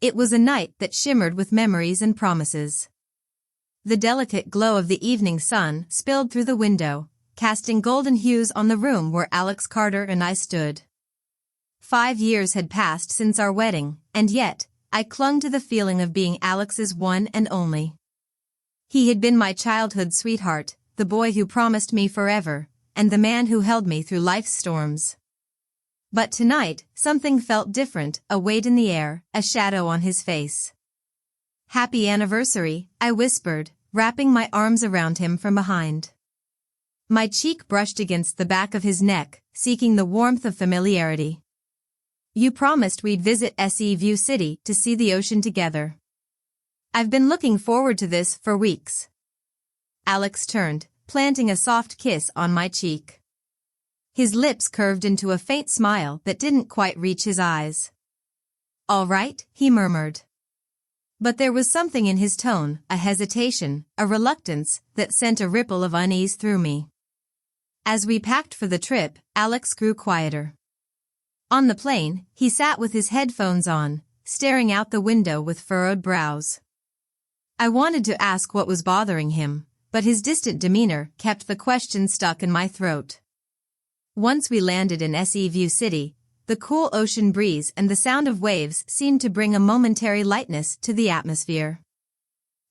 It was a night that shimmered with memories and promises. The delicate glow of the evening sun spilled through the window, casting golden hues on the room where Alex Carter and I stood. 5 years had passed since our wedding, and yet, I clung to the feeling of being Alex's one and only. He had been my childhood sweetheart, the boy who promised me forever, and the man who held me through life's storms. But tonight, something felt different, a weight in the air, a shadow on his face. "Happy anniversary," I whispered, wrapping my arms around him from behind. My cheek brushed against the back of his neck, seeking the warmth of familiarity. "You promised we'd visit View City to see the ocean together. I've been looking forward to this for weeks." Alex turned, planting a soft kiss on my cheek. His lips curved into a faint smile that didn't quite reach his eyes. "All right," he murmured. But there was something in his tone, a hesitation, a reluctance, that sent a ripple of unease through me. As we packed for the trip, Alex grew quieter. On the plane, he sat with his headphones on, staring out the window with furrowed brows. I wanted to ask what was bothering him, but his distant demeanor kept the question stuck in my throat. Once we landed in View City, the cool ocean breeze and the sound of waves seemed to bring a momentary lightness to the atmosphere.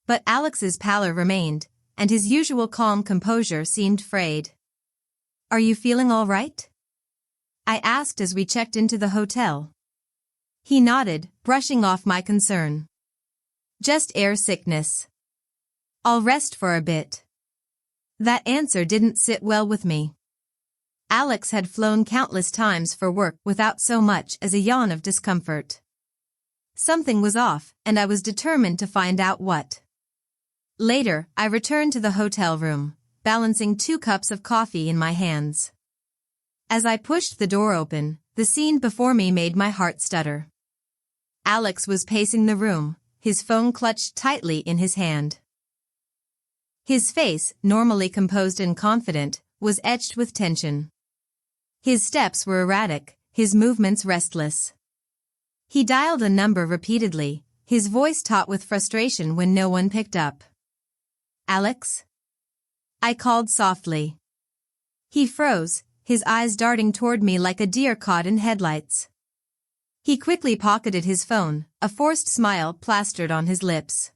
But Alex's pallor remained, and his usual calm composure seemed frayed. "Are you feeling all right?" I asked as we checked into the hotel. He nodded, brushing off my concern. "Just air sickness. I'll rest for a bit." That answer didn't sit well with me. Alex had flown countless times for work without so much as a yawn of discomfort. Something was off, and I was determined to find out what. Later, I returned to the hotel room, balancing 2 cups of coffee in my hands. As I pushed the door open, the scene before me made my heart stutter. Alex was pacing the room, his phone clutched tightly in his hand. His face, normally composed and confident, was etched with tension. His steps were erratic, his movements restless. He dialed a number repeatedly, his voice taut with frustration when no one picked up. "Alex?" I called softly. He froze, his eyes darting toward me like a deer caught in headlights. He quickly pocketed his phone, a forced smile plastered on his lips.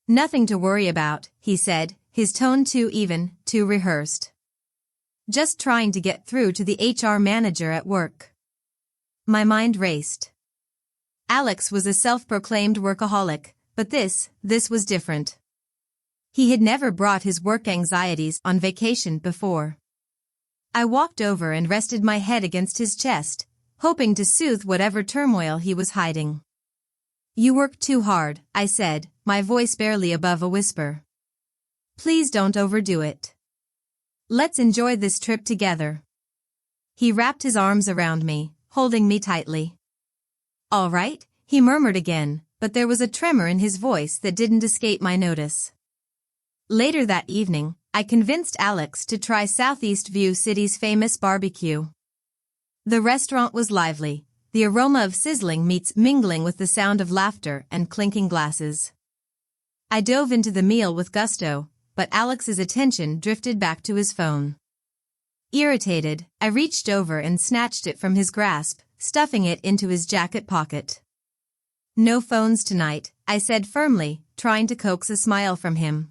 "Nothing to worry about," he said, his tone too even, too rehearsed. "Just trying to get through to the HR manager at work." My mind raced. Alex was a self-proclaimed workaholic, but this was different. He had never brought his work anxieties on vacation before. I walked over and rested my head against his chest, hoping to soothe whatever turmoil he was hiding. "You work too hard," I said, my voice barely above a whisper. "Please don't overdo it. Let's enjoy this trip together." He wrapped his arms around me, holding me tightly. "All right," he murmured again, but there was a tremor in his voice that didn't escape my notice. Later that evening, I convinced Alex to try Southeast View City's famous barbecue. The restaurant was lively, the aroma of sizzling meats mingling with the sound of laughter and clinking glasses. I dove into the meal with gusto, but Alex's attention drifted back to his phone. Irritated, I reached over and snatched it from his grasp, stuffing it into his jacket pocket. "No phones tonight," I said firmly, trying to coax a smile from him.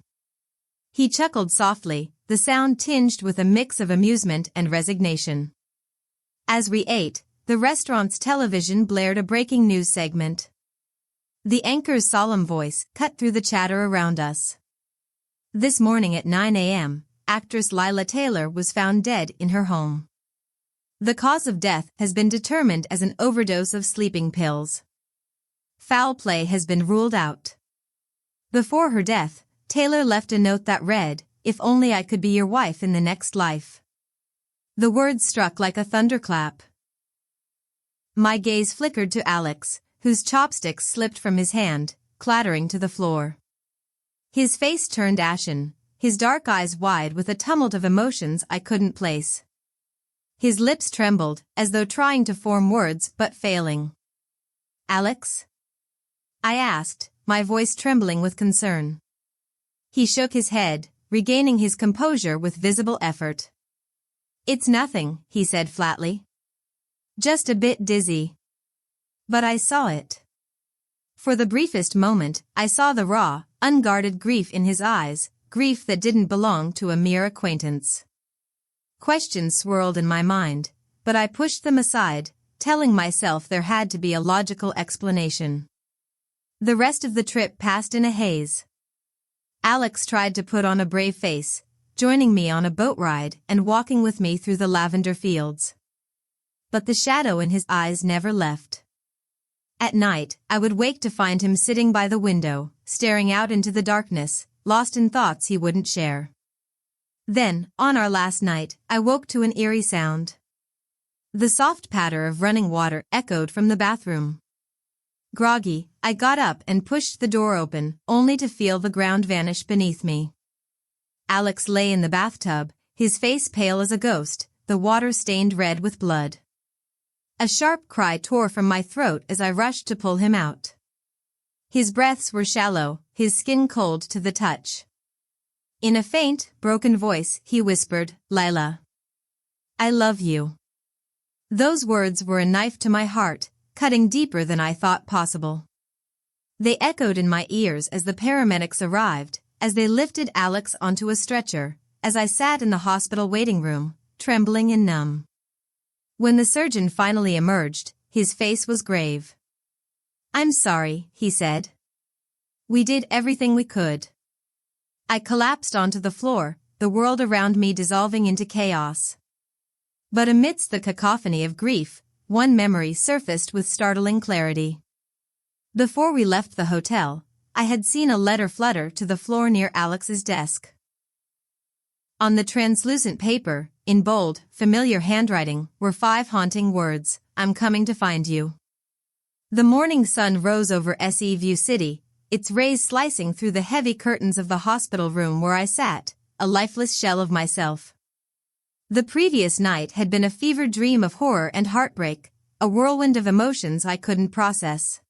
He chuckled softly, the sound tinged with a mix of amusement and resignation. As we ate, the restaurant's television blared a breaking news segment. The anchor's solemn voice cut through the chatter around us. "This morning at 9 a.m., actress Lila Taylor was found dead in her home. The cause of death has been determined as an overdose of sleeping pills. Foul play has been ruled out. Before her death, Taylor left a note that read, 'If only I could be your wife in the next life.'" The words struck like a thunderclap. My gaze flickered to Alex, whose chopsticks slipped from his hand, clattering to the floor. His face turned ashen, his dark eyes wide with a tumult of emotions I couldn't place. His lips trembled, as though trying to form words but failing. "Alex?" I asked, my voice trembling with concern. He shook his head, regaining his composure with visible effort. "It's nothing," he said flatly. "Just a bit dizzy." But I saw it. For the briefest moment, I saw the raw, unguarded grief in his eyes, grief that didn't belong to a mere acquaintance. Questions swirled in my mind, but I pushed them aside, telling myself there had to be a logical explanation. The rest of the trip passed in a haze. Alex tried to put on a brave face, joining me on a boat ride and walking with me through the lavender fields. But the shadow in his eyes never left. At night, I would wake to find him sitting by the window, staring out into the darkness, lost in thoughts he wouldn't share. Then, on our last night, I woke to an eerie sound. The soft patter of running water echoed from the bathroom. Groggy, I got up and pushed the door open, only to feel the ground vanish beneath me. Alex lay in the bathtub, his face pale as a ghost, the water stained red with blood. A sharp cry tore from my throat as I rushed to pull him out. His breaths were shallow, his skin cold to the touch. In a faint, broken voice, he whispered, "Lila, I love you." Those words were a knife to my heart, cutting deeper than I thought possible. They echoed in my ears as the paramedics arrived, as they lifted Alex onto a stretcher, as I sat in the hospital waiting room, trembling and numb. When the surgeon finally emerged, his face was grave. "I'm sorry," he said. "We did everything we could." I collapsed onto the floor, the world around me dissolving into chaos. But amidst the cacophony of grief, one memory surfaced with startling clarity. Before we left the hotel, I had seen a letter flutter to the floor near Alex's desk. On the translucent paper, in bold, familiar handwriting, were 5 haunting words: "I'm coming to find you." The morning sun rose over View City, its rays slicing through the heavy curtains of the hospital room where I sat, a lifeless shell of myself. The previous night had been a fevered dream of horror and heartbreak, a whirlwind of emotions I couldn't process.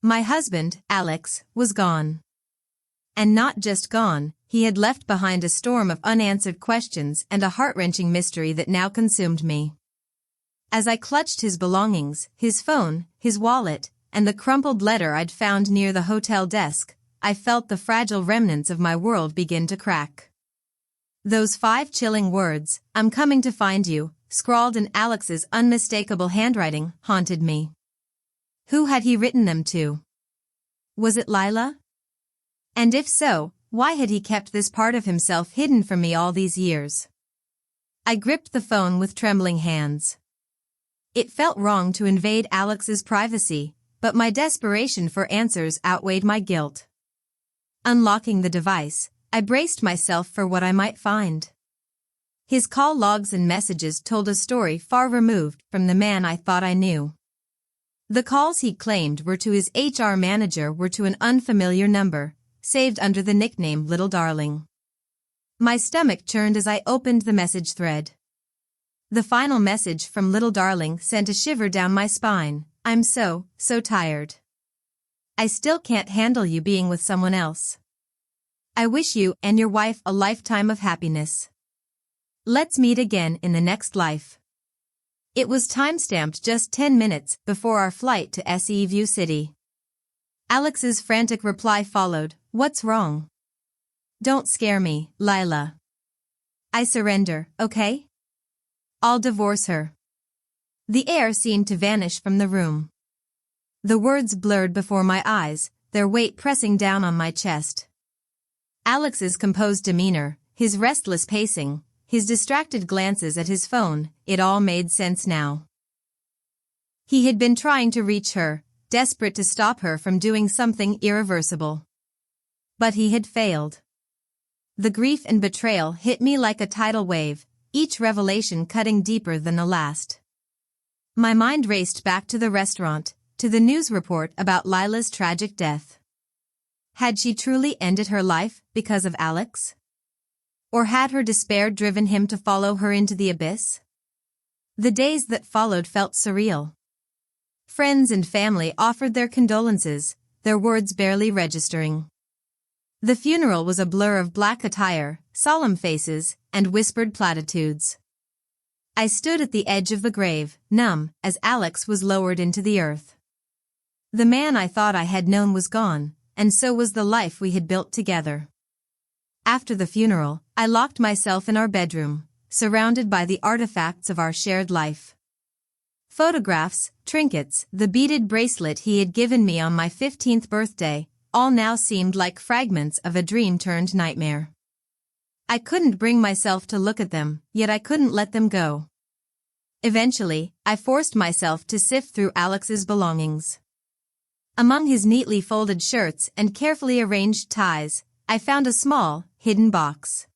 My husband, Alex, was gone. And not just gone, he had left behind a storm of unanswered questions and a heart-wrenching mystery that now consumed me. As I clutched his belongings, his phone, his wallet, and the crumpled letter I'd found near the hotel desk, I felt the fragile remnants of my world begin to crack. Those 5 chilling words, "I'm coming to find you," scrawled in Alex's unmistakable handwriting, haunted me. Who had he written them to? Was it Lila? And if so, why had he kept this part of himself hidden from me all these years? I gripped the phone with trembling hands. It felt wrong to invade Alex's privacy, but my desperation for answers outweighed my guilt. Unlocking the device, I braced myself for what I might find. His call logs and messages told a story far removed from the man I thought I knew. The calls he claimed were to his HR manager were to an unfamiliar number, saved under the nickname Little Darling. My stomach churned as I opened the message thread. The final message from Little Darling sent a shiver down my spine. "I'm so tired. I still can't handle you being with someone else. I wish you and your wife a lifetime of happiness. Let's meet again in the next life." It was time-stamped just 10 minutes before our flight to View City. Alex's frantic reply followed, "What's wrong? Don't scare me, Lila. I surrender, okay? I'll divorce her." The air seemed to vanish from the room. The words blurred before my eyes, their weight pressing down on my chest. Alex's composed demeanor, his restless pacing, his distracted glances at his phone, it all made sense now. He had been trying to reach her, desperate to stop her from doing something irreversible. But he had failed. The grief and betrayal hit me like a tidal wave, each revelation cutting deeper than the last. My mind raced back to the restaurant, to the news report about Lila's tragic death. Had she truly ended her life because of Alex? Or had her despair driven him to follow her into the abyss? The days that followed felt surreal. Friends and family offered their condolences, their words barely registering. The funeral was a blur of black attire, solemn faces, and whispered platitudes. I stood at the edge of the grave, numb, as Alex was lowered into the earth. The man I thought I had known was gone, and so was the life we had built together. After the funeral, I locked myself in our bedroom, surrounded by the artifacts of our shared life. Photographs, trinkets, the beaded bracelet he had given me on my 15th birthday, all now seemed like fragments of a dream turned nightmare. I couldn't bring myself to look at them, yet I couldn't let them go. Eventually, I forced myself to sift through Alex's belongings. Among his neatly folded shirts and carefully arranged ties, I found a small, hidden box.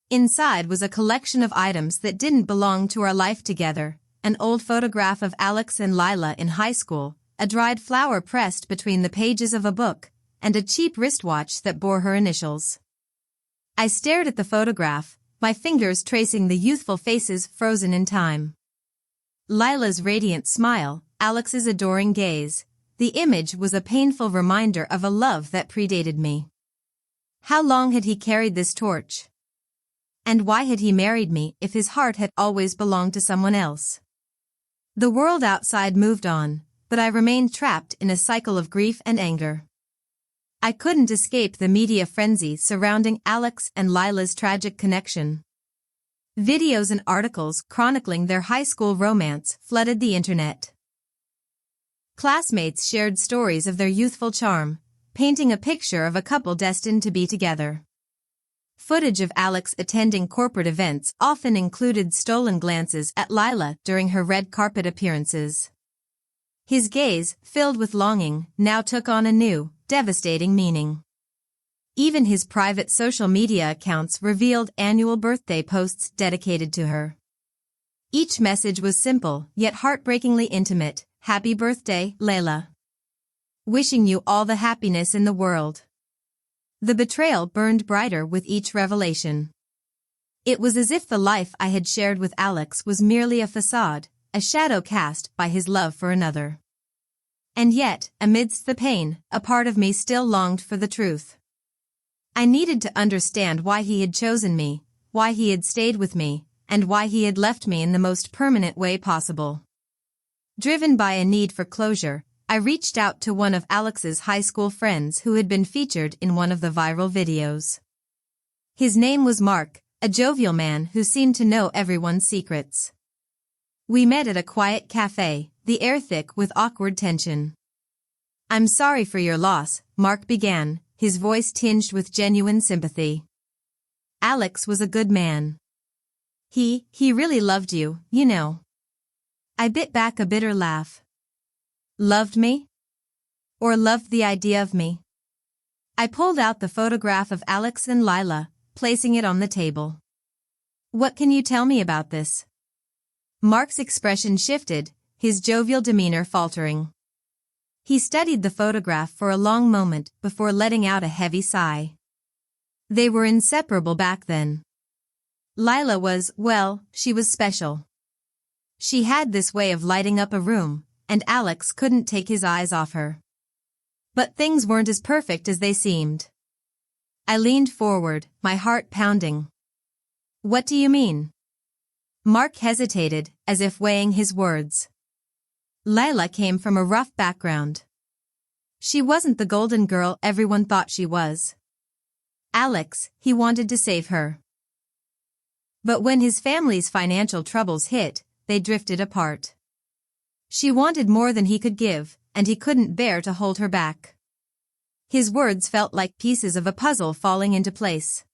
Inside was a collection of items that didn't belong to our life together, an old photograph of Alex and Lila in high school, a dried flower pressed between the pages of a book, and a cheap wristwatch that bore her initials. I stared at the photograph, my fingers tracing the youthful faces frozen in time. Lila's radiant smile, Alex's adoring gaze. The image was a painful reminder of a love that predated me. How long had he carried this torch? And why had he married me if his heart had always belonged to someone else? The world outside moved on, but I remained trapped in a cycle of grief and anger. I couldn't escape the media frenzy surrounding Alex and Lila's tragic connection. Videos and articles chronicling their high school romance flooded the internet. Classmates shared stories of their youthful charm, painting a picture of a couple destined to be together. Footage of Alex attending corporate events often included stolen glances at Lila during her red carpet appearances. His gaze, filled with longing, now took on a new, devastating meaning. Even his private social media accounts revealed annual birthday posts dedicated to her. Each message was simple, yet heartbreakingly intimate. Happy birthday, Layla. Wishing you all the happiness in the world. The betrayal burned brighter with each revelation. It was as if the life I had shared with Alex was merely a facade, a shadow cast by his love for another. And yet, amidst the pain, a part of me still longed for the truth. I needed to understand why he had chosen me, why he had stayed with me, and why he had left me in the most permanent way possible. Driven by a need for closure, I reached out to one of Alex's high school friends who had been featured in one of the viral videos. His name was Mark, a jovial man who seemed to know everyone's secrets. We met at a quiet cafe, the air thick with awkward tension. "I'm sorry for your loss," Mark began, his voice tinged with genuine sympathy. "Alex was a good man. He really loved you, you know." I bit back a bitter laugh. Loved me? Or loved the idea of me? I pulled out the photograph of Alex and Lila, placing it on the table. "What can you tell me about this?" Mark's expression shifted, his jovial demeanor faltering. He studied the photograph for a long moment before letting out a heavy sigh. They were inseparable back then. Lila was, well, she was special. She had this way of lighting up a room, and Alex couldn't take his eyes off her. But things weren't as perfect as they seemed. I leaned forward, my heart pounding. "What do you mean?" Mark hesitated, as if weighing his words. Lila came from a rough background. She wasn't the golden girl everyone thought she was. Alex, he wanted to save her. But when his family's financial troubles hit, they drifted apart. She wanted more than he could give, and he couldn't bear to hold her back. His words felt like pieces of a puzzle falling into place.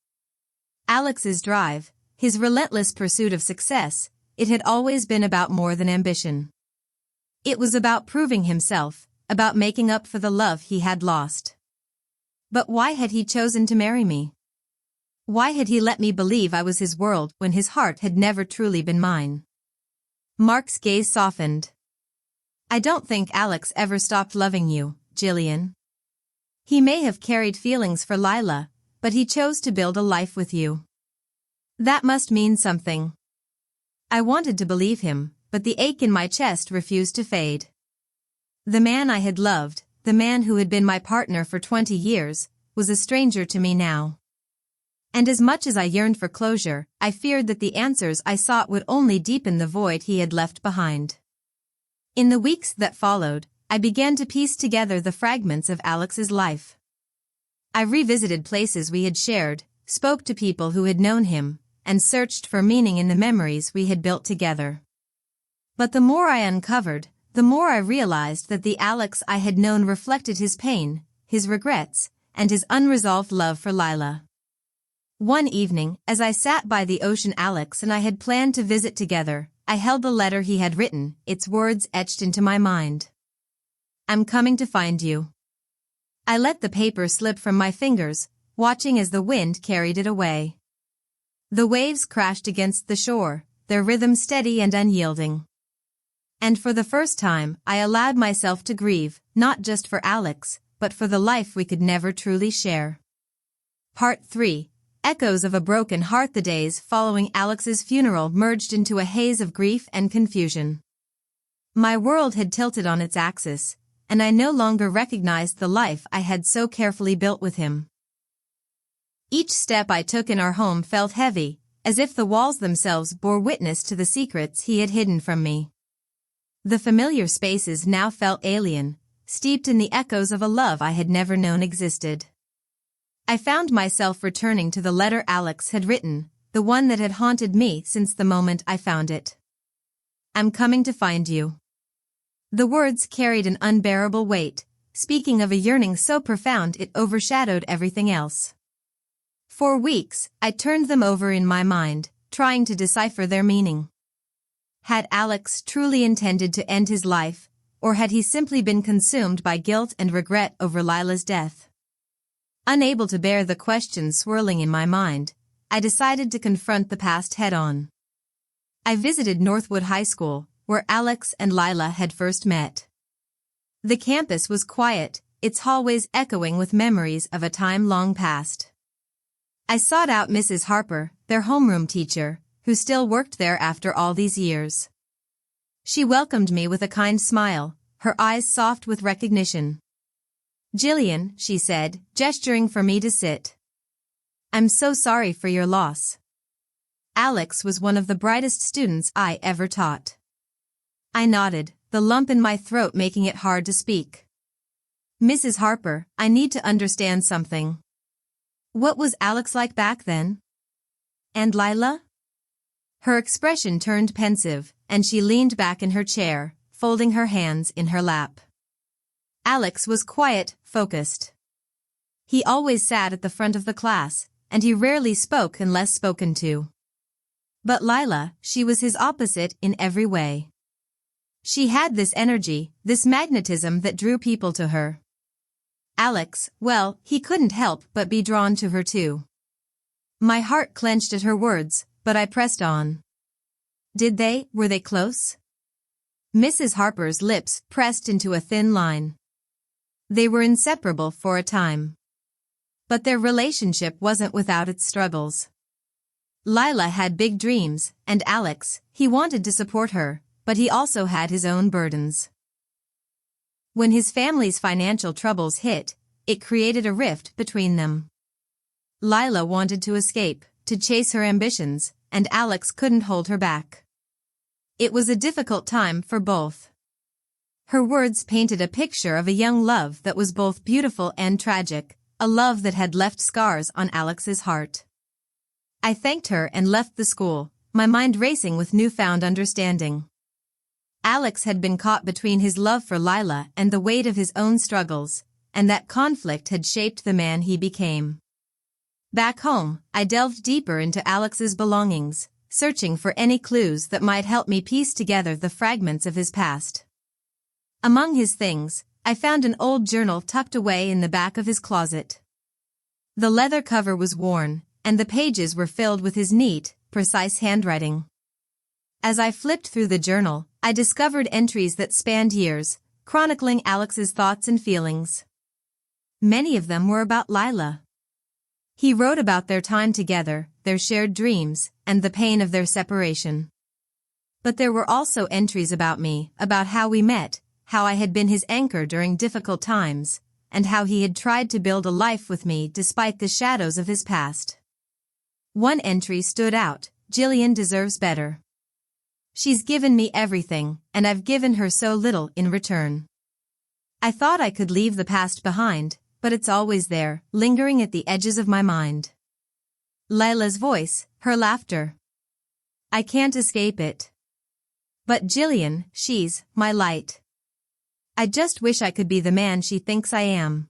Alex's drive, his relentless pursuit of success, it had always been about more than ambition. It was about proving himself, about making up for the love he had lost. But why had he chosen to marry me? Why had he let me believe I was his world when his heart had never truly been mine? Mark's gaze softened. "I don't think Alex ever stopped loving you, Jillian. He may have carried feelings for Lila, but he chose to build a life with you. That must mean something." I wanted to believe him, but the ache in my chest refused to fade. The man I had loved, the man who had been my partner for 20 years, was a stranger to me now. And as much as I yearned for closure, I feared that the answers I sought would only deepen the void he had left behind. In the weeks that followed, I began to piece together the fragments of Alex's life. I revisited places we had shared, spoke to people who had known him, and searched for meaning in the memories we had built together. But the more I uncovered, the more I realized that the Alex I had known reflected his pain, his regrets, and his unresolved love for Lila. One evening, as I sat by the ocean Alex and I had planned to visit together, I held the letter he had written, its words etched into my mind. "I'm coming to find you." I let the paper slip from my fingers, watching as the wind carried it away. The waves crashed against the shore, their rhythm steady and unyielding. And for the first time, I allowed myself to grieve, not just for Alex, but for the life we could never truly share. Part 3. Echoes of a broken heart. The days following Alex's funeral merged into a haze of grief and confusion. My world had tilted on its axis, and I no longer recognized the life I had so carefully built with him. Each step I took in our home felt heavy, as if the walls themselves bore witness to the secrets he had hidden from me. The familiar spaces now felt alien, steeped in the echoes of a love I had never known existed. I found myself returning to the letter Alex had written, the one that had haunted me since the moment I found it. "I'm coming to find you." The words carried an unbearable weight, speaking of a yearning so profound it overshadowed everything else. For weeks, I turned them over in my mind, trying to decipher their meaning. Had Alex truly intended to end his life, or had he simply been consumed by guilt and regret over Lila's death? Unable to bear the questions swirling in my mind, I decided to confront the past head-on. I visited Northwood High School, where Alex and Lila had first met. The campus was quiet, its hallways echoing with memories of a time long past. I sought out Mrs. Harper, their homeroom teacher, who still worked there after all these years. She welcomed me with a kind smile, her eyes soft with recognition. "Jillian," she said, gesturing for me to sit. "I'm so sorry for your loss." Alex was one of the brightest students I ever taught. I nodded, the lump in my throat making it hard to speak. "Mrs. Harper, I need to understand something. What was Alex like back then? And Lila?" Her expression turned pensive, and she leaned back in her chair, folding her hands in her lap. Alex was quiet, focused. He always sat at the front of the class, and he rarely spoke unless spoken to. But Lila, she was his opposite in every way. She had this energy, this magnetism that drew people to her. Alex, well, he couldn't help but be drawn to her too. My heart clenched at her words, but I pressed on. Were they close? Mrs. Harper's lips pressed into a thin line. They were inseparable for a time. But their relationship wasn't without its struggles. Lila had big dreams, and Alex, he wanted to support her, but he also had his own burdens. When his family's financial troubles hit, it created a rift between them. Lila wanted to escape, to chase her ambitions, and Alex couldn't hold her back. It was a difficult time for both. Her words painted a picture of a young love that was both beautiful and tragic, a love that had left scars on Alex's heart. I thanked her and left the school, my mind racing with newfound understanding. Alex had been caught between his love for Lila and the weight of his own struggles, and that conflict had shaped the man he became. Back home, I delved deeper into Alex's belongings, searching for any clues that might help me piece together the fragments of his past. Among his things, I found an old journal tucked away in the back of his closet. The leather cover was worn, and the pages were filled with his neat, precise handwriting. As I flipped through the journal, I discovered entries that spanned years, chronicling Alex's thoughts and feelings. Many of them were about Lila. He wrote about their time together, their shared dreams, and the pain of their separation. But there were also entries about me, about how we met, how I had been his anchor during difficult times, and how he had tried to build a life with me despite the shadows of his past. One entry stood out: Jillian deserves better. She's given me everything, and I've given her so little in return. I thought I could leave the past behind, but it's always there, lingering at the edges of my mind. Lila's voice, her laughter. I can't escape it. But Jillian, she's my light. I just wish I could be the man she thinks I am.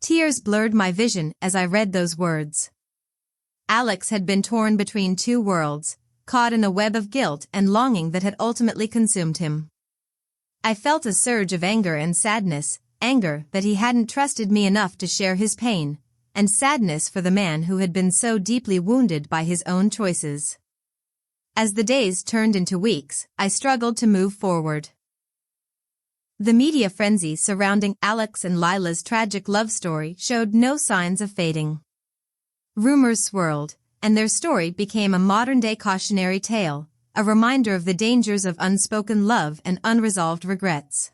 Tears blurred my vision as I read those words. Alex had been torn between two worlds, caught in a web of guilt and longing that had ultimately consumed him. I felt a surge of anger and sadness, anger that he hadn't trusted me enough to share his pain, and sadness for the man who had been so deeply wounded by his own choices. As the days turned into weeks, I struggled to move forward. The media frenzy surrounding Alex and Lila's tragic love story showed no signs of fading. Rumors swirled, and their story became a modern-day cautionary tale, a reminder of the dangers of unspoken love and unresolved regrets.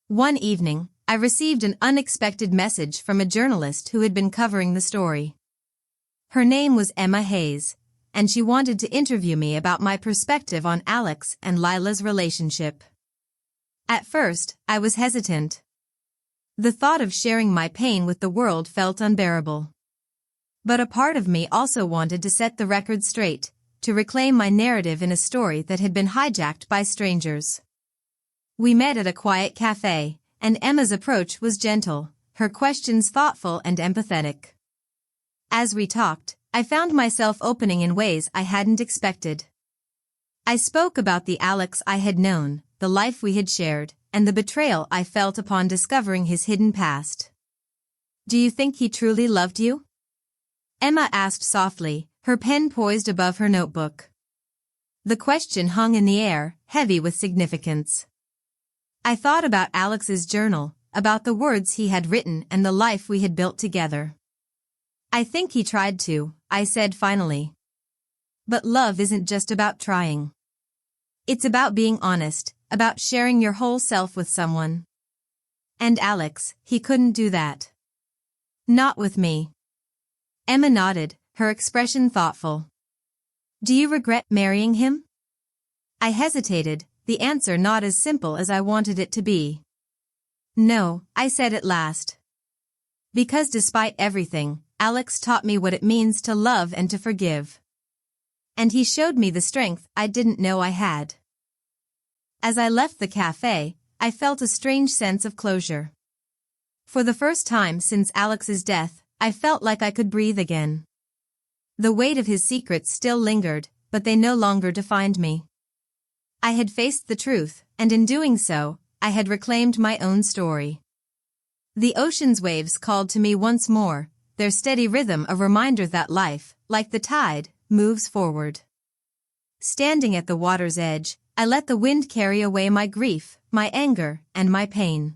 One evening, I received an unexpected message from a journalist who had been covering the story. Her name was Emma Hayes, and she wanted to interview me about my perspective on Alex and Lila's relationship. At first, I was hesitant. The thought of sharing my pain with the world felt unbearable. But a part of me also wanted to set the record straight, to reclaim my narrative in a story that had been hijacked by strangers. We met at a quiet cafe, and Emma's approach was gentle, her questions thoughtful and empathetic. As we talked, I found myself opening in ways I hadn't expected. I spoke about the Alex I had known, the life we had shared, and the betrayal I felt upon discovering his hidden past. "Do you think he truly loved you?" Emma asked softly, her pen poised above her notebook. The question hung in the air, heavy with significance. I thought about Alex's journal, about the words he had written and the life we had built together. "I think he tried to," I said finally. "But love isn't just about trying. It's about being honest, about sharing your whole self with someone. And Alex, he couldn't do that. Not with me." Emma nodded, her expression thoughtful. "Do you regret marrying him?" I hesitated, the answer not as simple as I wanted it to be. "No," I said at last. "Because despite everything, Alex taught me what it means to love and to forgive. And he showed me the strength I didn't know I had." As I left the cafe, I felt a strange sense of closure. For the first time since Alex's death, I felt like I could breathe again. The weight of his secrets still lingered, but they no longer defined me. I had faced the truth, and in doing so, I had reclaimed my own story. The ocean's waves called to me once more, their steady rhythm a reminder that life, like the tide, moves forward. Standing at the water's edge, I let the wind carry away my grief, my anger, and my pain.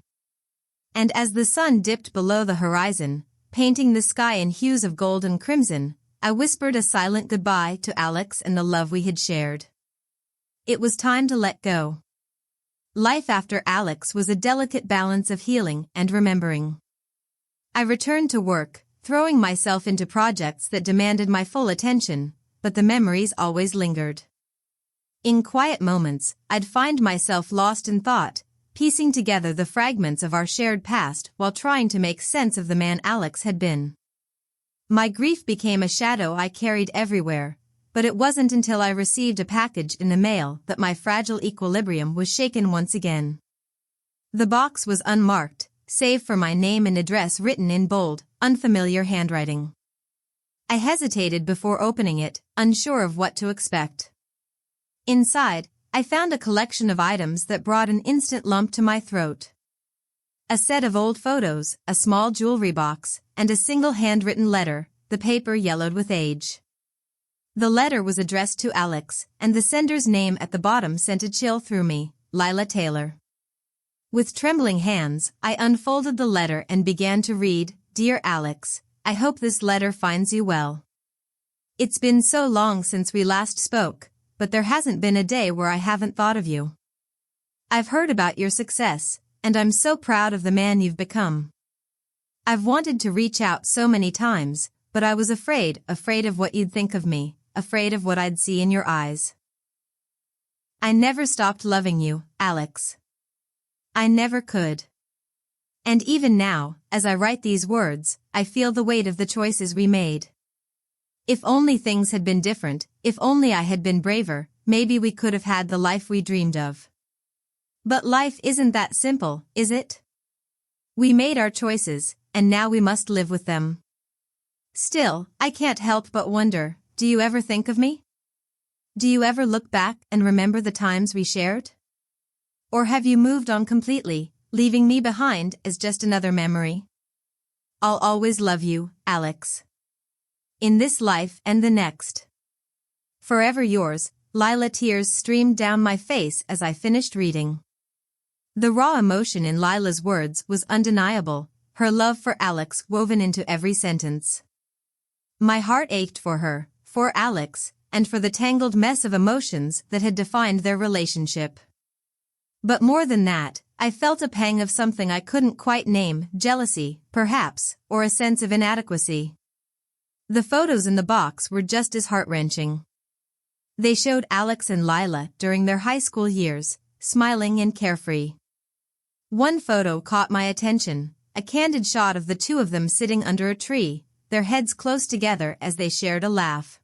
And as the sun dipped below the horizon, painting the sky in hues of gold and crimson, I whispered a silent goodbye to Alex and the love we had shared. It was time to let go. Life after Alex was a delicate balance of healing and remembering. I returned to work, throwing myself into projects that demanded my full attention, but the memories always lingered. In quiet moments, I'd find myself lost in thought, piecing together the fragments of our shared past while trying to make sense of the man Alex had been. My grief became a shadow I carried everywhere, but it wasn't until I received a package in the mail that my fragile equilibrium was shaken once again. The box was unmarked, save for my name and address written in bold, unfamiliar handwriting. I hesitated before opening it, unsure of what to expect. Inside, I found a collection of items that brought an instant lump to my throat. A set of old photos, a small jewelry box, and a single handwritten letter, the paper yellowed with age. The letter was addressed to Alex, and the sender's name at the bottom sent a chill through me, Lila Taylor. With trembling hands, I unfolded the letter and began to read, "Dear Alex, I hope this letter finds you well. It's been so long since we last spoke, but there hasn't been a day where I haven't thought of you. I've heard about your success, and I'm so proud of the man you've become. I've wanted to reach out so many times, but I was afraid of what you'd think of me, afraid of what I'd see in your eyes. I never stopped loving you, Alex. I never could. And even now, as I write these words, I feel the weight of the choices we made. If only things had been different, if only I had been braver, maybe we could have had the life we dreamed of. But life isn't that simple, is it? We made our choices, and now we must live with them. Still, I can't help but wonder, do you ever think of me? Do you ever look back and remember the times we shared? Or have you moved on completely, leaving me behind as just another memory? I'll always love you, Alex. In this life and the next. Forever yours, Lila. Tears streamed down my face as I finished reading. The raw emotion in Lila's words was undeniable, her love for Alex woven into every sentence. My heart ached for her, for Alex, and for the tangled mess of emotions that had defined their relationship. But more than that, I felt a pang of something I couldn't quite name, jealousy, perhaps, or a sense of inadequacy. The photos in the box were just as heart-wrenching. They showed Alex and Lila during their high school years, smiling and carefree. One photo caught my attention, a candid shot of the two of them sitting under a tree, their heads close together as they shared a laugh.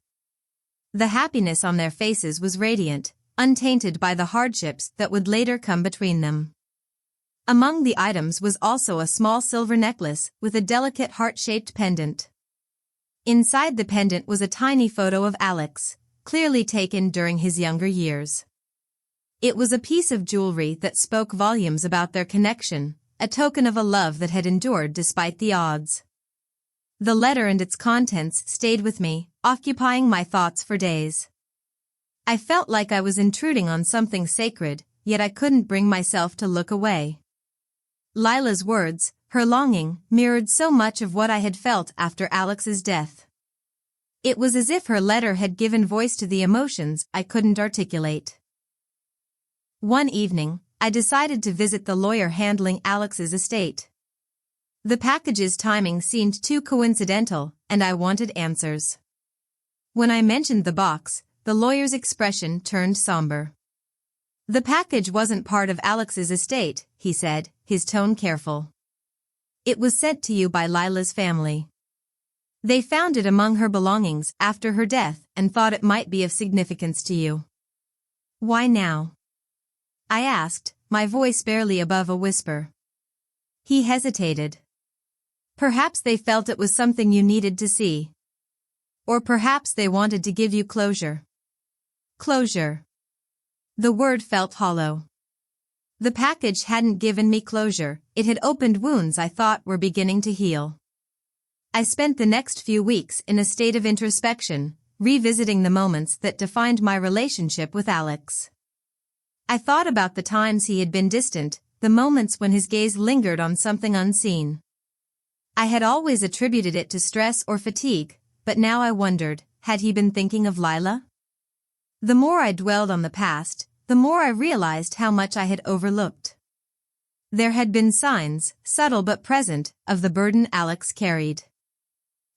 The happiness on their faces was radiant, untainted by the hardships that would later come between them. Among the items was also a small silver necklace with a delicate heart-shaped pendant. Inside the pendant was a tiny photo of Alex, clearly taken during his younger years. It was a piece of jewelry that spoke volumes about their connection, a token of a love that had endured despite the odds. The letter and its contents stayed with me, occupying my thoughts for days. I felt like I was intruding on something sacred, yet I couldn't bring myself to look away. Lila's words, her longing, mirrored so much of what I had felt after Alex's death. It was as if her letter had given voice to the emotions I couldn't articulate. One evening, I decided to visit the lawyer handling Alex's estate. The package's timing seemed too coincidental, and I wanted answers. When I mentioned the box, the lawyer's expression turned somber. The package wasn't part of Alex's estate, he said, his tone careful. It was sent to you by Lila's family. They found it among her belongings after her death and thought it might be of significance to you. Why now? I asked, my voice barely above a whisper. He hesitated. Perhaps they felt it was something you needed to see. Or perhaps they wanted to give you closure. Closure. The word felt hollow. The package hadn't given me closure, it had opened wounds I thought were beginning to heal. I spent the next few weeks in a state of introspection, revisiting the moments that defined my relationship with Alex. I thought about the times he had been distant, the moments when his gaze lingered on something unseen. I had always attributed it to stress or fatigue, but now I wondered, had he been thinking of Lila? The more I dwelled on the past, the more I realized how much I had overlooked. There had been signs, subtle but present, of the burden Alex carried.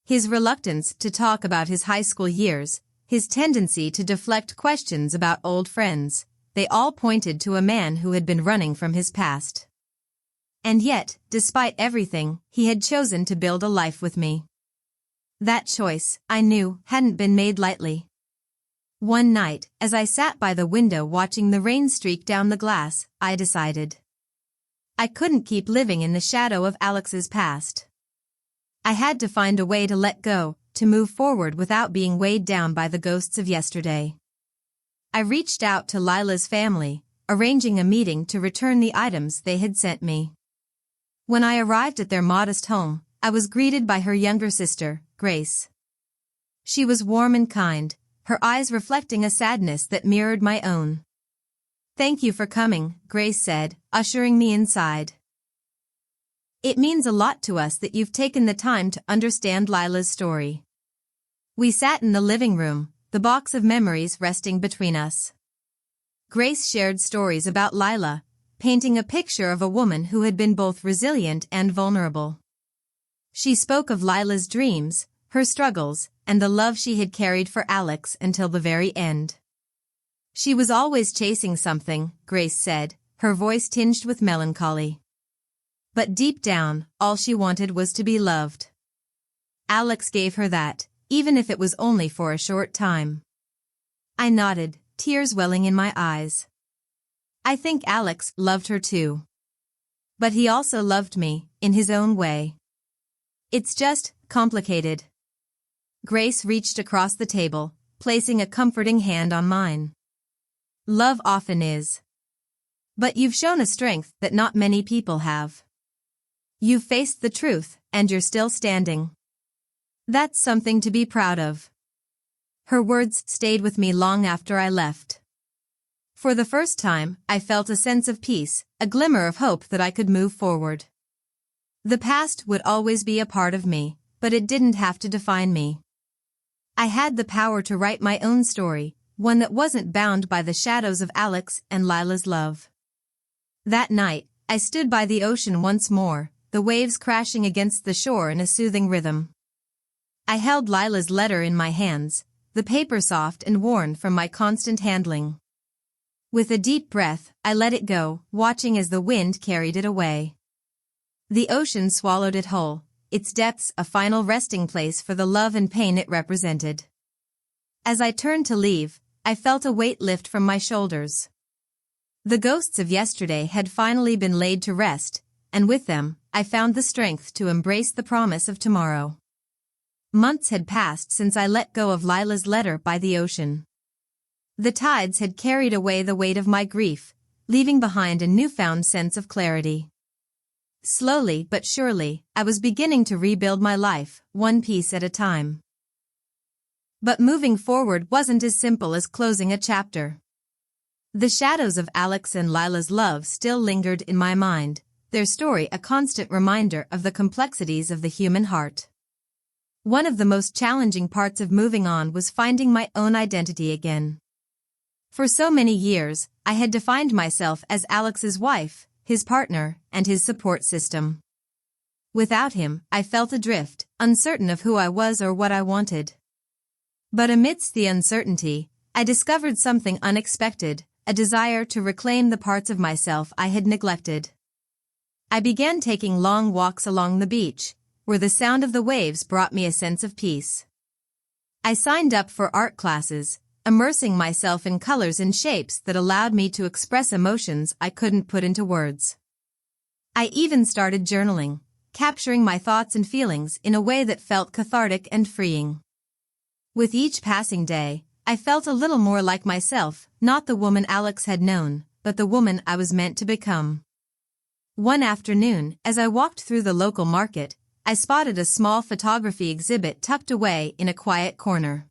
His reluctance to talk about his high school years, his tendency to deflect questions about old friends, they all pointed to a man who had been running from his past. And yet, despite everything, he had chosen to build a life with me. That choice, I knew, hadn't been made lightly. One night, as I sat by the window watching the rain streak down the glass, I decided. I couldn't keep living in the shadow of Alex's past. I had to find a way to let go, to move forward without being weighed down by the ghosts of yesterday. I reached out to Lila's family, arranging a meeting to return the items they had sent me. When I arrived at their modest home, I was greeted by her younger sister, Grace. She was warm and kind, her eyes reflecting a sadness that mirrored my own. "Thank you for coming," Grace said, ushering me inside. "It means a lot to us that you've taken the time to understand Lila's story." We sat in the living room, the box of memories resting between us. Grace shared stories about Lila, painting a picture of a woman who had been both resilient and vulnerable. She spoke of Lila's dreams, her struggles, and the love she had carried for Alex until the very end. She was always chasing something, Grace said, her voice tinged with melancholy. But deep down, all she wanted was to be loved. Alex gave her that, even if it was only for a short time. I nodded, tears welling in my eyes. I think Alex loved her too. But he also loved me, in his own way. It's just complicated. Grace reached across the table, placing a comforting hand on mine. Love often is. But you've shown a strength that not many people have. You've faced the truth, and you're still standing. That's something to be proud of. Her words stayed with me long after I left. For the first time, I felt a sense of peace, a glimmer of hope that I could move forward. The past would always be a part of me, but it didn't have to define me. I had the power to write my own story, one that wasn't bound by the shadows of Alex and Lila's love. That night, I stood by the ocean once more, the waves crashing against the shore in a soothing rhythm. I held Lila's letter in my hands, the paper soft and worn from my constant handling. With a deep breath, I let it go, watching as the wind carried it away. The ocean swallowed it whole, its depths a final resting place for the love and pain it represented. As I turned to leave, I felt a weight lift from my shoulders. The ghosts of yesterday had finally been laid to rest, and with them, I found the strength to embrace the promise of tomorrow. Months had passed since I let go of Lila's letter by the ocean. The tides had carried away the weight of my grief, leaving behind a newfound sense of clarity. Slowly but surely, I was beginning to rebuild my life, one piece at a time. But moving forward wasn't as simple as closing a chapter. The shadows of Alex and Lila's love still lingered in my mind, their story a constant reminder of the complexities of the human heart. One of the most challenging parts of moving on was finding my own identity again. For so many years, I had defined myself as Alex's wife, his partner, and his support system. Without him, I felt adrift, uncertain of who I was or what I wanted. But amidst the uncertainty, I discovered something unexpected, a desire to reclaim the parts of myself I had neglected. I began taking long walks along the beach, where the sound of the waves brought me a sense of peace. I signed up for art classes, immersing myself in colors and shapes that allowed me to express emotions I couldn't put into words. I even started journaling, capturing my thoughts and feelings in a way that felt cathartic and freeing. With each passing day, I felt a little more like myself, not the woman Alex had known, but the woman I was meant to become. One afternoon, as I walked through the local market, I spotted a small photography exhibit tucked away in a quiet corner.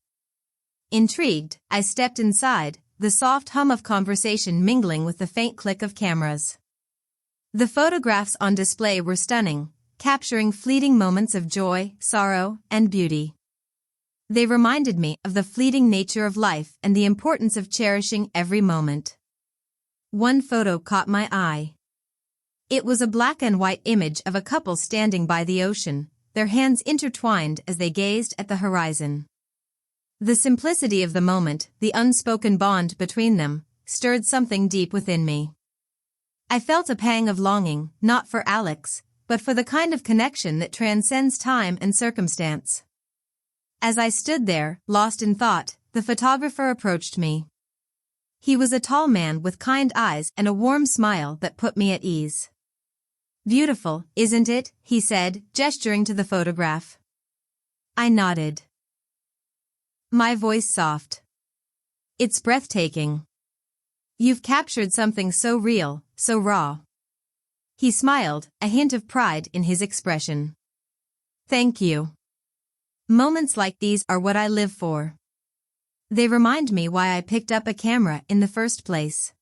Intrigued, I stepped inside, the soft hum of conversation mingling with the faint click of cameras. The photographs on display were stunning, capturing fleeting moments of joy, sorrow, and beauty. They reminded me of the fleeting nature of life and the importance of cherishing every moment. One photo caught my eye. It was a black and white image of a couple standing by the ocean, their hands intertwined as they gazed at the horizon. The simplicity of the moment, the unspoken bond between them, stirred something deep within me. I felt a pang of longing, not for Alex, but for the kind of connection that transcends time and circumstance. As I stood there, lost in thought, the photographer approached me. He was a tall man with kind eyes and a warm smile that put me at ease. "Beautiful, isn't it?" he said, gesturing to the photograph. I nodded. My voice soft. "It's breathtaking. You've captured something so real, so raw." He smiled, a hint of pride in his expression. "Thank you. Moments like these are what I live for. They remind me why I picked up a camera in the first place."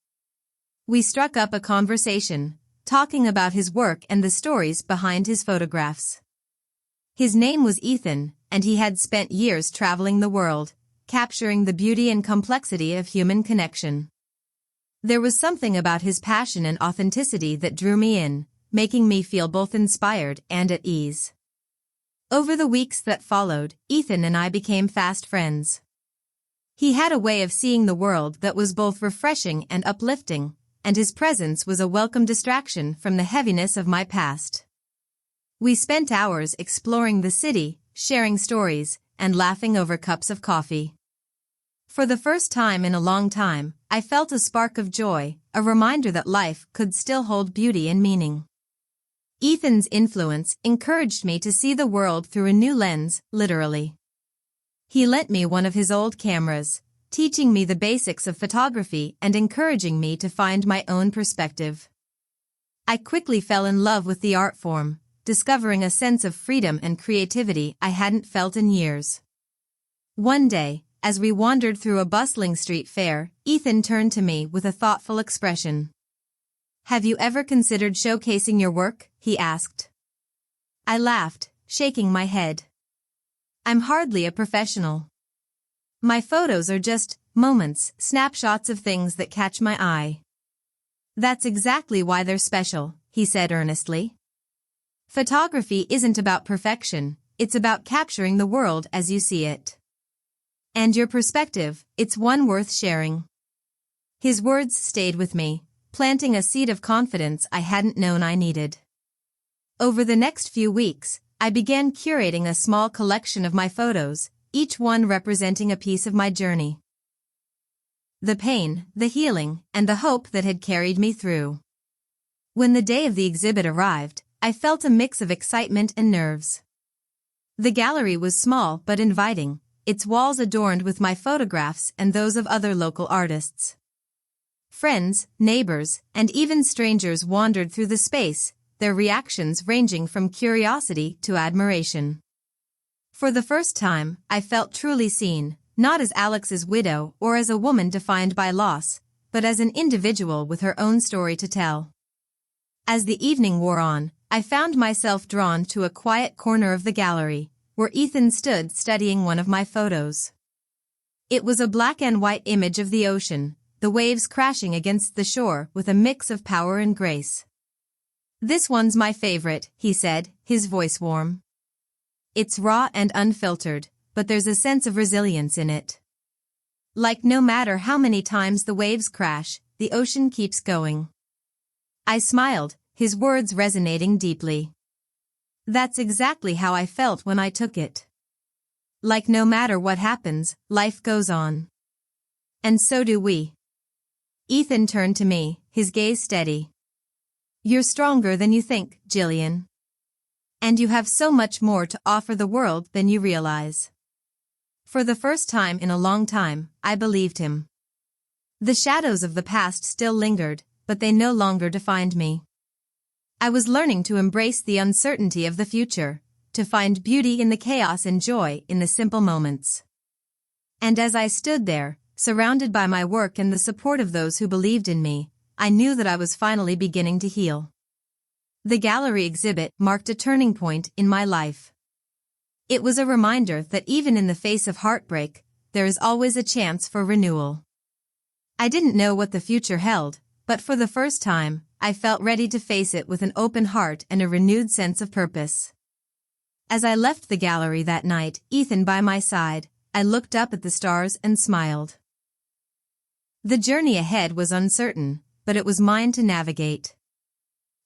We struck up a conversation, talking about his work and the stories behind his photographs. His name was Ethan, and he had spent years traveling the world, capturing the beauty and complexity of human connection. There was something about his passion and authenticity that drew me in, making me feel both inspired and at ease. Over the weeks that followed, Ethan and I became fast friends. He had a way of seeing the world that was both refreshing and uplifting, and his presence was a welcome distraction from the heaviness of my past. We spent hours exploring the city, sharing stories, and laughing over cups of coffee. For the first time in a long time, I felt a spark of joy, a reminder that life could still hold beauty and meaning. Ethan's influence encouraged me to see the world through a new lens, literally. He lent me one of his old cameras, teaching me the basics of photography and encouraging me to find my own perspective. I quickly fell in love with the art form, discovering a sense of freedom and creativity I hadn't felt in years. One day, as we wandered through a bustling street fair, Ethan turned to me with a thoughtful expression. "Have you ever considered showcasing your work?" he asked. I laughed, shaking my head. "I'm hardly a professional. My photos are just moments, snapshots of things that catch my eye." "That's exactly why they're special," he said earnestly. "Photography isn't about perfection, it's about capturing the world as you see it. And your perspective, it's one worth sharing." His words stayed with me, planting a seed of confidence I hadn't known I needed. Over the next few weeks, I began curating a small collection of my photos, each one representing a piece of my journey. The pain, the healing, and the hope that had carried me through. When the day of the exhibit arrived, I felt a mix of excitement and nerves. The gallery was small but inviting, its walls adorned with my photographs and those of other local artists. Friends, neighbors, and even strangers wandered through the space, their reactions ranging from curiosity to admiration. For the first time, I felt truly seen, not as Alex's widow or as a woman defined by loss, but as an individual with her own story to tell. As the evening wore on, I found myself drawn to a quiet corner of the gallery, where Ethan stood studying one of my photos. It was a black and white image of the ocean, the waves crashing against the shore with a mix of power and grace. "This one's my favorite," he said, his voice warm. "It's raw and unfiltered, but there's a sense of resilience in it. Like no matter how many times the waves crash, the ocean keeps going." I smiled, his words resonating deeply. That's exactly how I felt when I took it. Like no matter what happens, life goes on. And so do we. Ethan turned to me, his gaze steady. "You're stronger than you think, Jillian. And you have so much more to offer the world than you realize." For the first time in a long time, I believed him. The shadows of the past still lingered, but they no longer defined me. I was learning to embrace the uncertainty of the future, to find beauty in the chaos and joy in the simple moments. And as I stood there, surrounded by my work and the support of those who believed in me, I knew that I was finally beginning to heal. The gallery exhibit marked a turning point in my life. It was a reminder that even in the face of heartbreak, there is always a chance for renewal. I didn't know what the future held, but for the first time, I felt ready to face it with an open heart and a renewed sense of purpose. As I left the gallery that night, Ethan by my side, I looked up at the stars and smiled. The journey ahead was uncertain, but it was mine to navigate.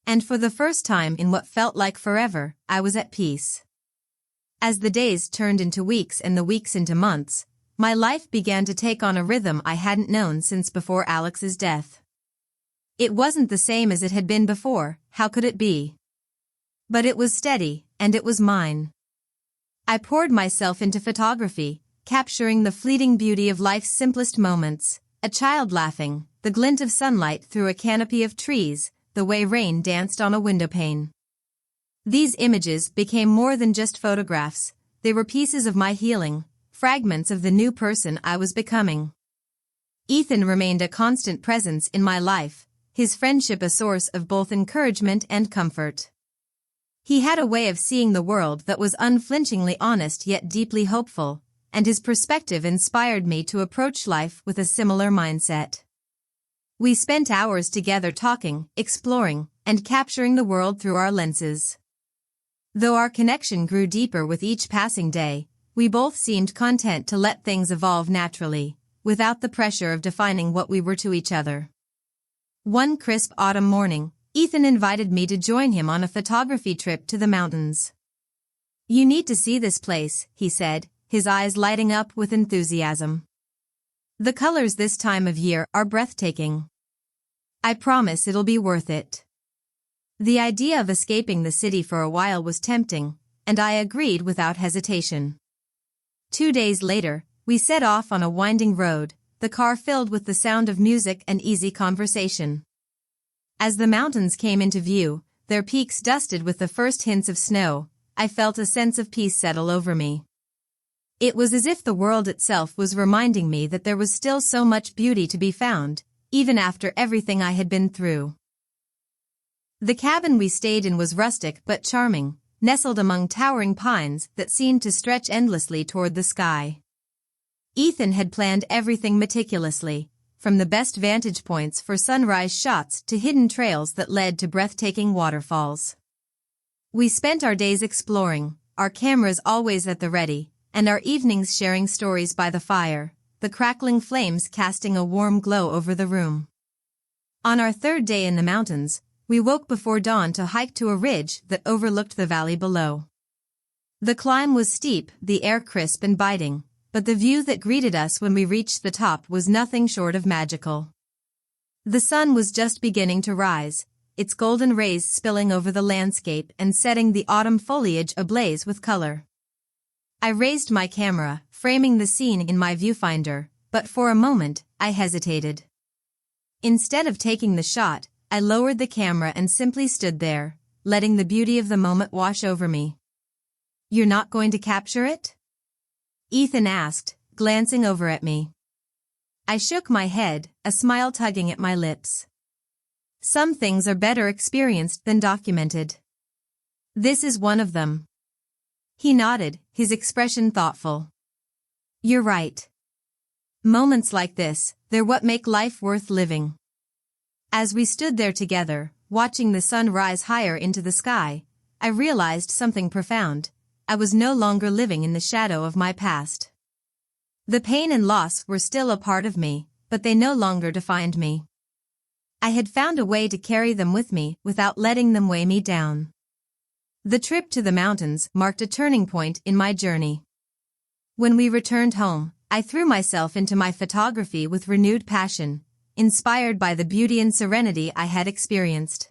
And for the first time in what felt like forever, I was at peace. As the days turned into weeks and the weeks into months, my life began to take on a rhythm I hadn't known since before Alex's death. It wasn't the same as it had been before, how could it be? But it was steady, and it was mine. I poured myself into photography, capturing the fleeting beauty of life's simplest moments, a child laughing, the glint of sunlight through a canopy of trees, the way rain danced on a windowpane. These images became more than just photographs, they were pieces of my healing, fragments of the new person I was becoming. Ethan remained a constant presence in my life, his friendship a source of both encouragement and comfort. He had a way of seeing the world that was unflinchingly honest yet deeply hopeful, and his perspective inspired me to approach life with a similar mindset. We spent hours together talking, exploring, and capturing the world through our lenses. Though our connection grew deeper with each passing day, we both seemed content to let things evolve naturally, without the pressure of defining what we were to each other. One crisp autumn morning, Ethan invited me to join him on a photography trip to the mountains. "You need to see this place," he said, his eyes lighting up with enthusiasm. "The colors this time of year are breathtaking. I promise it'll be worth it." The idea of escaping the city for a while was tempting, and I agreed without hesitation. 2 days later, we set off on a winding road, the car filled with the sound of music and easy conversation. As the mountains came into view, their peaks dusted with the first hints of snow, I felt a sense of peace settle over me. It was as if the world itself was reminding me that there was still so much beauty to be found, even after everything I had been through. The cabin we stayed in was rustic but charming, nestled among towering pines that seemed to stretch endlessly toward the sky. Ethan had planned everything meticulously, from the best vantage points for sunrise shots to hidden trails that led to breathtaking waterfalls. We spent our days exploring, our cameras always at the ready, and our evenings sharing stories by the fire, the crackling flames casting a warm glow over the room. On our third day in the mountains, we woke before dawn to hike to a ridge that overlooked the valley below. The climb was steep, the air crisp and biting, but the view that greeted us when we reached the top was nothing short of magical. The sun was just beginning to rise, its golden rays spilling over the landscape and setting the autumn foliage ablaze with color. I raised my camera, framing the scene in my viewfinder, but for a moment, I hesitated. Instead of taking the shot, I lowered the camera and simply stood there, letting the beauty of the moment wash over me. "You're not going to capture it?" Ethan asked, glancing over at me. I shook my head, a smile tugging at my lips. "Some things are better experienced than documented. This is one of them." He nodded, his expression thoughtful. "You're right. Moments like this, they're what make life worth living." As we stood there together, watching the sun rise higher into the sky, I realized something profound. I was no longer living in the shadow of my past. The pain and loss were still a part of me, but they no longer defined me. I had found a way to carry them with me without letting them weigh me down. The trip to the mountains marked a turning point in my journey. When we returned home, I threw myself into my photography with renewed passion, inspired by the beauty and serenity I had experienced.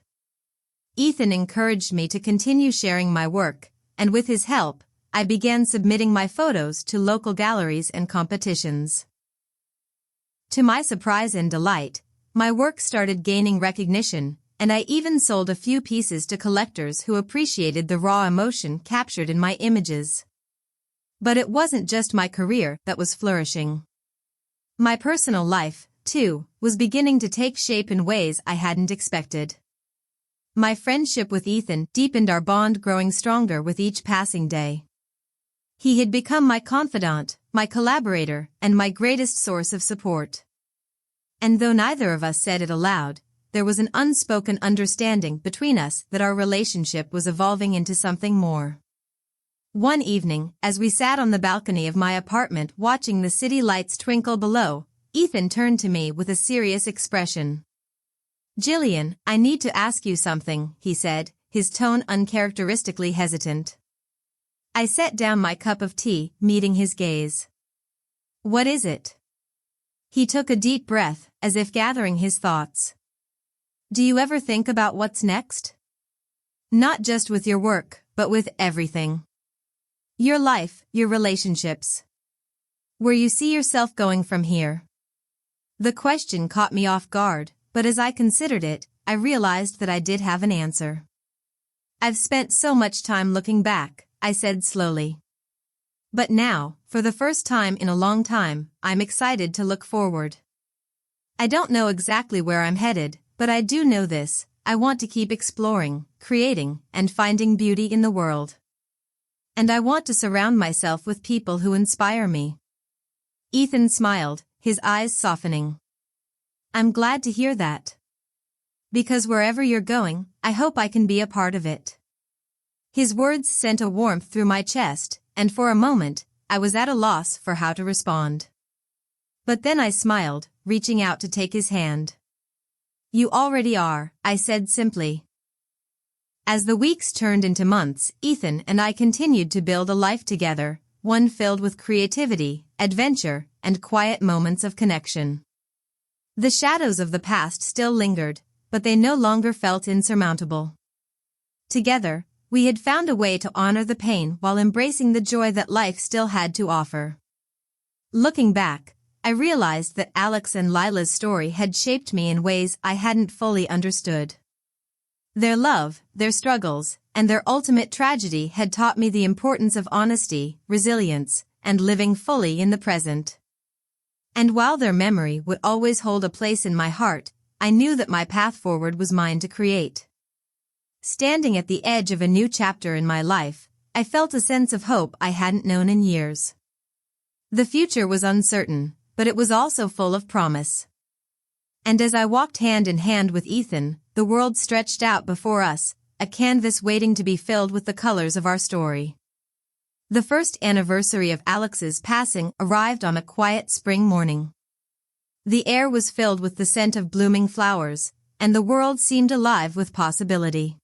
Ethan encouraged me to continue sharing my work, and with his help, I began submitting my photos to local galleries and competitions. To my surprise and delight, my work started gaining recognition, and I even sold a few pieces to collectors who appreciated the raw emotion captured in my images. But it wasn't just my career that was flourishing. My personal life, too, was beginning to take shape in ways I hadn't expected. My friendship with Ethan deepened, our bond growing stronger with each passing day. He had become my confidant, my collaborator, and my greatest source of support. And though neither of us said it aloud, there was an unspoken understanding between us that our relationship was evolving into something more. One evening, as we sat on the balcony of my apartment watching the city lights twinkle below, Ethan turned to me with a serious expression. "Jillian, I need to ask you something," he said, his tone uncharacteristically hesitant. I set down my cup of tea, meeting his gaze. "What is it?" He took a deep breath, as if gathering his thoughts. "Do you ever think about what's next? Not just with your work, but with everything. Your life, your relationships. Where you see yourself going from here?" The question caught me off guard, but as I considered it, I realized that I did have an answer. "I've spent so much time looking back," I said slowly. "But now, for the first time in a long time, I'm excited to look forward. I don't know exactly where I'm headed, but I do know this: I want to keep exploring, creating, and finding beauty in the world. And I want to surround myself with people who inspire me." Ethan smiled, his eyes softening. I'm glad to hear that. Because wherever you're going, I hope I can be a part of it. His words sent a warmth through my chest, and for a moment, I was at a loss for how to respond. But then I smiled, reaching out to take his hand. You already are, I said simply. As the weeks turned into months, Ethan and I continued to build a life together, one filled with creativity, adventure, and quiet moments of connection. The shadows of the past still lingered, but they no longer felt insurmountable. Together, we had found a way to honor the pain while embracing the joy that life still had to offer. Looking back, I realized that Alex and Lila's story had shaped me in ways I hadn't fully understood. Their love, their struggles, and their ultimate tragedy had taught me the importance of honesty, resilience, and living fully in the present. And while their memory would always hold a place in my heart, I knew that my path forward was mine to create. Standing at the edge of a new chapter in my life, I felt a sense of hope I hadn't known in years. The future was uncertain, but it was also full of promise. And as I walked hand in hand with Ethan, the world stretched out before us, a canvas waiting to be filled with the colors of our story. The first anniversary of Alex's passing arrived on a quiet spring morning. The air was filled with the scent of blooming flowers, and the world seemed alive with possibility.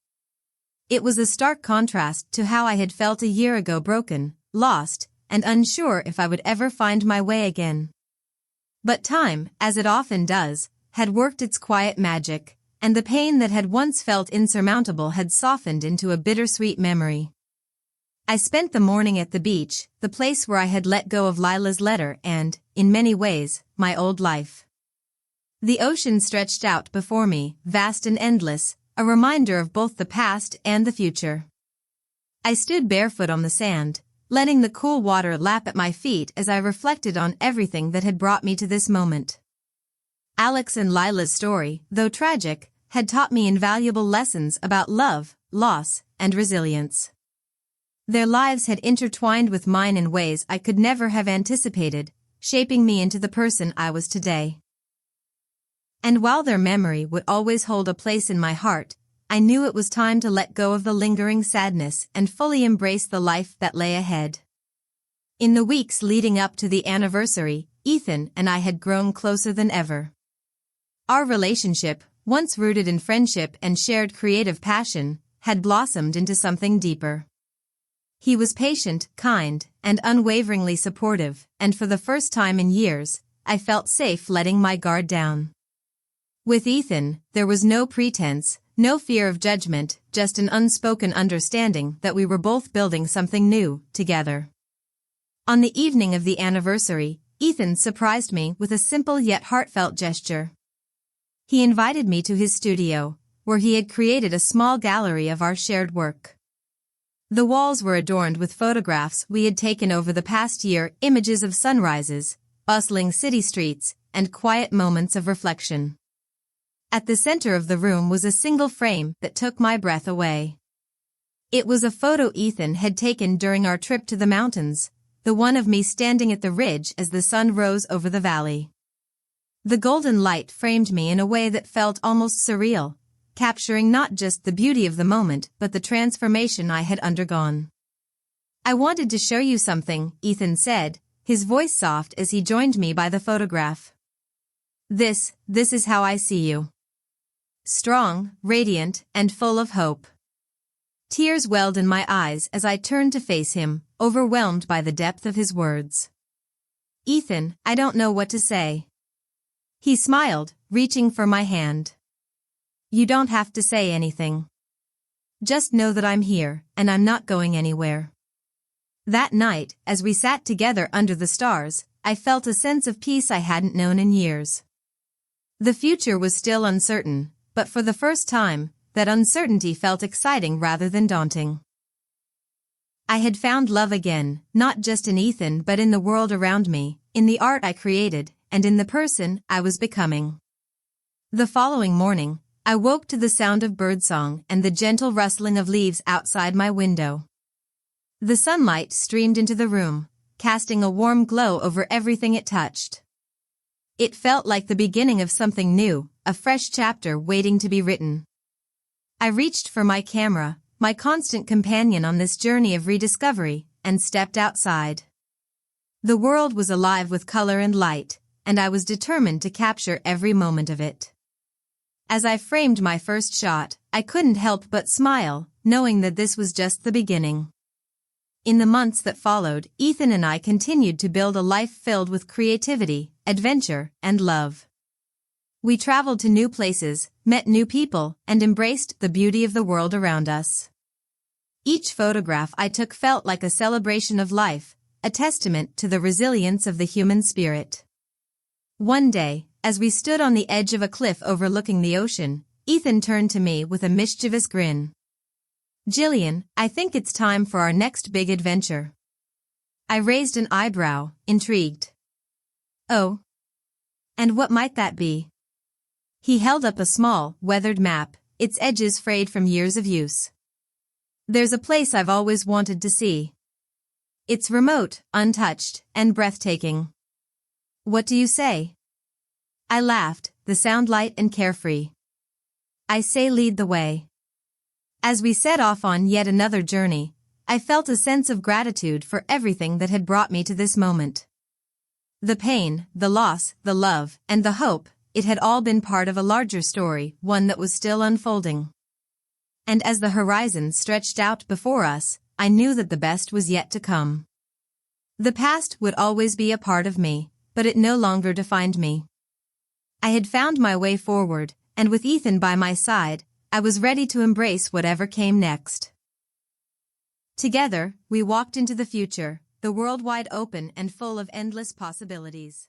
It was a stark contrast to how I had felt a year ago, broken, lost, and unsure if I would ever find my way again. But time, as it often does, had worked its quiet magic, and the pain that had once felt insurmountable had softened into a bittersweet memory. I spent the morning at the beach, the place where I had let go of Lila's letter and, in many ways, my old life. The ocean stretched out before me, vast and endless, a reminder of both the past and the future. I stood barefoot on the sand, letting the cool water lap at my feet as I reflected on everything that had brought me to this moment. Alex and Lila's story, though tragic, had taught me invaluable lessons about love, loss, and resilience. Their lives had intertwined with mine in ways I could never have anticipated, shaping me into the person I was today. And while their memory would always hold a place in my heart, I knew it was time to let go of the lingering sadness and fully embrace the life that lay ahead. In the weeks leading up to the anniversary, Ethan and I had grown closer than ever. Our relationship, once rooted in friendship and shared creative passion, had blossomed into something deeper. He was patient, kind, and unwaveringly supportive, and for the first time in years, I felt safe letting my guard down. With Ethan, there was no pretense, no fear of judgment, just an unspoken understanding that we were both building something new, together. On the evening of the anniversary, Ethan surprised me with a simple yet heartfelt gesture. He invited me to his studio, where he had created a small gallery of our shared work. The walls were adorned with photographs we had taken over the past year, images of sunrises, bustling city streets, and quiet moments of reflection. At the center of the room was a single frame that took my breath away. It was a photo Ethan had taken during our trip to the mountains, the one of me standing at the ridge as the sun rose over the valley. The golden light framed me in a way that felt almost surreal, capturing not just the beauty of the moment but the transformation I had undergone. I wanted to show you something, Ethan said, his voice soft as he joined me by the photograph. This is how I see you. Strong, radiant, and full of hope. Tears welled in my eyes as I turned to face him, overwhelmed by the depth of his words. Ethan, I don't know what to say. He smiled, reaching for my hand. You don't have to say anything. Just know that I'm here, and I'm not going anywhere. That night, as we sat together under the stars, I felt a sense of peace I hadn't known in years. The future was still uncertain, but for the first time, that uncertainty felt exciting rather than daunting. I had found love again, not just in Ethan but in the world around me, in the art I created, and in the person I was becoming. The following morning, I woke to the sound of birdsong and the gentle rustling of leaves outside my window. The sunlight streamed into the room, casting a warm glow over everything it touched. It felt like the beginning of something new, a fresh chapter waiting to be written. I reached for my camera, my constant companion on this journey of rediscovery, and stepped outside. The world was alive with color and light, and I was determined to capture every moment of it. As I framed my first shot, I couldn't help but smile, knowing that this was just the beginning. In the months that followed, Ethan and I continued to build a life filled with creativity, adventure, and love. We traveled to new places, met new people, and embraced the beauty of the world around us. Each photograph I took felt like a celebration of life, a testament to the resilience of the human spirit. One day, as we stood on the edge of a cliff overlooking the ocean, Ethan turned to me with a mischievous grin. "Jillian, I think it's time for our next big adventure." I raised an eyebrow, intrigued. "Oh? And what might that be?" He held up a small, weathered map, its edges frayed from years of use. "There's a place I've always wanted to see. It's remote, untouched, and breathtaking. What do you say?" I laughed, the sound light and carefree. "I say lead the way." As we set off on yet another journey, I felt a sense of gratitude for everything that had brought me to this moment. The pain, the loss, the love, and the hope, it had all been part of a larger story, one that was still unfolding. And as the horizon stretched out before us, I knew that the best was yet to come. The past would always be a part of me, but it no longer defined me. I had found my way forward, and with Ethan by my side, I was ready to embrace whatever came next. Together, we walked into the future, the world wide open and full of endless possibilities.